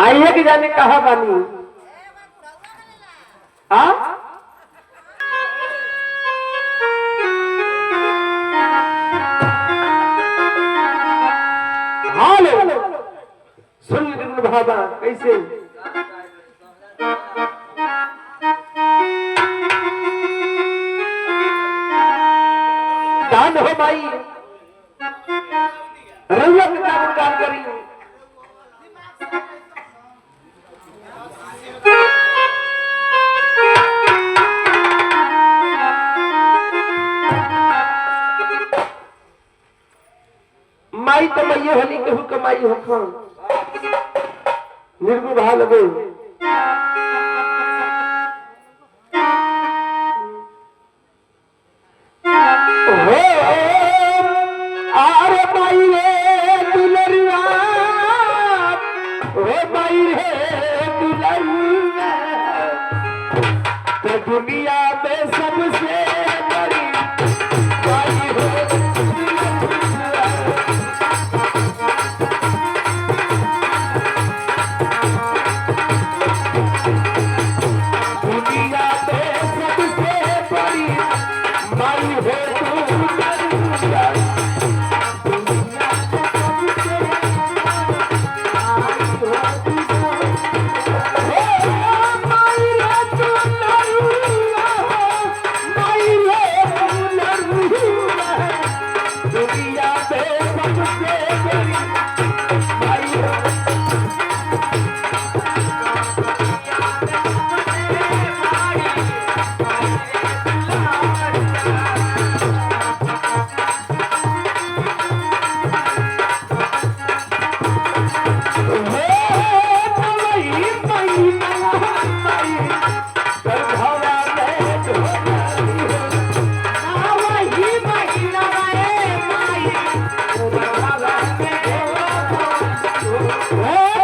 आइए कि जाने कहा बानी हाँ हालो सुन बाबा कैसे दान हो भाई रउआ के दान करी माई तो मैये होली केहू कमाई हो खान निर्गुण भा लगे आरे माई रे दुलरुआ हो माई रे दुलरुआ तो दुनिया में सबसे बड़ी माई हो Oh